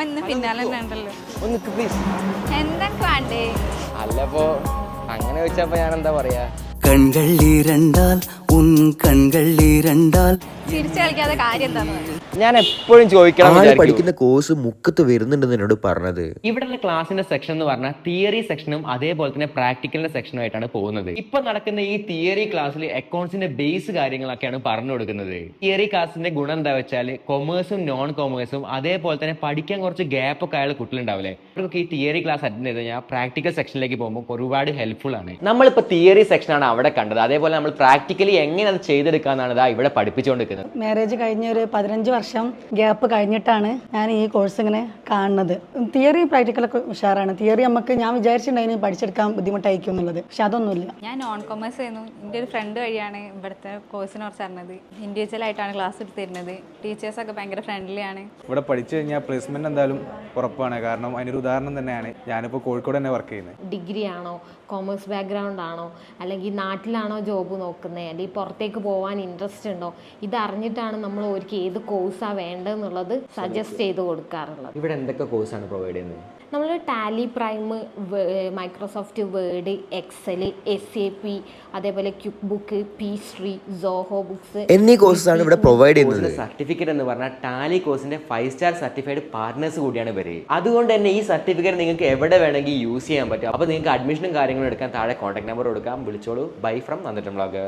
ഒന്ന് പിന്നാലെ തന്നെ ഉണ്ടല്ലോ. ഒന്ന് നിക്ക് പ്ലീസ്. എന്തൊക്കെ വേണ്ടേ? അല്ലപ്പോ അങ്ങനെ വെച്ചപ്പോ ഞാൻ എന്താ പറയാ, കൺകൾ இரண்டால் உன் കൺകൾ இரண்டாൽ ചിരിച്ചു കളിക്കാതെ കാര്യം എന്താന്ന് പറ. ഞാൻ എപ്പോഴും ചോദിക്കണം പഠിക്കുന്ന കോഴ്സ് മുക്കത്ത് വരുന്നുണ്ടെന്ന് എന്നോട് പറഞ്ഞത്. ഇവിടെയുള്ള ക്ലാസിന്റെ സെക്ഷൻ എന്ന് പറഞ്ഞാൽ തിയറി സെക്ഷനും അതേപോലെ തന്നെ പ്രാക്ടിക്കലിന്റെ സെക്ഷനുമായിട്ടാണ് പോകുന്നത്. ഇപ്പൊ നടക്കുന്ന ഈ തിയറി ക്ലാസ്സിൽ അക്കൗണ്ട്സിന്റെ ബേസ് കാര്യങ്ങളൊക്കെയാണ് പറഞ്ഞു കൊടുക്കുന്നത്. തിയറി ക്ലാസിന്റെ ഗുണം എന്താ വെച്ചാൽ കൊമേഴ്സും നോൺ കൊമേഴ്സും അതേപോലെ തന്നെ പഠിക്കാൻ കുറച്ച് ഗ്യാപ്പ് ഒക്കെ അയാൾ കുട്ടിലുണ്ടാവില്ലേ, അവർക്കൊക്കെ ഈ തിയറി ക്ലാസ് അറ്റൻഡ് ചെയ്ത് കഴിഞ്ഞാൽ പ്രാക്ടിക്കൽ സെക്ഷനിലേക്ക് പോകുമ്പോൾ ഒരുപാട് ഹെൽപ്ഫുൾ ആണ്. നമ്മളിപ്പോ തിയറി സെക്ഷനാണ് അവിടെ കണ്ടത്, അതേപോലെ നമ്മൾ പ്രാക്ടിക്കലി എങ്ങനെ അത് ചെയ്തെടുക്കാന്നാണ് ഇതാ ഇവിടെ പഠിപ്പിച്ചുകൊണ്ടിരിക്കുന്നത്. മാരേജ് കഴിഞ്ഞ ഒരു 15 വർഷം ഗ്യാപ്പ് കഴിഞ്ഞിട്ടാണ് ഞാൻ ഈ കോഴ്സ് ഇങ്ങനെ കാണുന്നത്. തിയറി പ്രാക്ടിക്കലൊക്കെ ഉഷാറാണ്. തിയറി നമുക്ക് ഞാൻ വിചാരിച്ചിട്ടുണ്ടായിരുന്നു പഠിച്ചെടുക്കാൻ ബുദ്ധിമുട്ടായിരിക്കും എന്നുള്ളത്, പക്ഷെ അതൊന്നുമില്ല. ഞാൻ നോൺ കൊമേഴ്സ് ആയിരുന്നു. എൻ്റെ ഒരു ഫ്രണ്ട് വഴിയാണ് ഇവിടുത്തെ കോഴ്സിനെ കുറിച്ച് അറിഞ്ഞത്. ഇൻഡിവിജ്വൽ ആയിട്ടാണ് ക്ലാസ് എടുത്തിരുന്നത്. ടീച്ചേഴ്സൊക്കെ ഭയങ്കര ഫ്രണ്ട്ലി ആണ്. ഇവിടെ പഠിച്ചു കഴിഞ്ഞാൽ പ്ലേസ്മെന്റ് എന്തായാലും ഉറപ്പാണ്. കാരണം അതിനൊരു ഉദാഹരണം തന്നെയാണ് ഞാനിപ്പോൾ കോഴിക്കോട് തന്നെ വർക്ക് ചെയ്യുന്നത്. ഡിഗ്രി ആണോ, കോമേഴ്സ് ബാക്ക്ഗ്രൗണ്ട് ആണോ, അല്ലെങ്കിൽ നാട്ടിലാണോ ജോബ് നോക്കുന്നത്, അല്ലെങ്കിൽ പുറത്തേക്ക് പോകാൻ ഇൻട്രസ്റ്റ് ഉണ്ടോ, ഇതറിഞ്ഞിട്ടാണ് നമ്മൾ അവർക്ക് ഏത് കോഴ്സാണ് വേണ്ടതെന്നുള്ളത് സജസ്റ്റ് ചെയ്ത് കൊടുക്കാറുള്ളത്. ഇവിടെ എന്തൊക്കെ കോഴ്സാണ് പ്രൊവൈഡ് ചെയ്യുന്നത്? നമ്മൾ Tally Prime, Microsoft Word, Excel, SAP, അതേപോലെ Quick Book, Peachtree, Zoho Books എന്നീ കോഴ്സാണ് ഇവിടെ പ്രൊവൈഡ് ചെയ്യുന്നത്. സർട്ടിഫിക്കറ്റ് എന്ന് പറഞ്ഞാൽ ടാലി കോഴ്സിന്റെ 5 സ്റ്റാർ സർട്ടിഫൈഡ് പാർട്ട്നേഴ്സ് കൂടിയാണ് ഇവര്. അതുകൊണ്ട് തന്നെ ഈ സർട്ടിഫിക്കറ്റ് നിങ്ങൾക്ക് എവിടെ വേണമെങ്കിൽ യൂസ് ചെയ്യാൻ പറ്റും. അപ്പോൾ നിങ്ങൾക്ക് അഡ്മിഷനും കാര്യങ്ങളും എടുക്കാൻ താഴെ കോൺടാക്ട് നമ്പർ കൊടുക്കാം, വിളിച്ചോളൂ. ബൈ ഫ്രം നന്ദിട്ടം വ്ളോഗർ.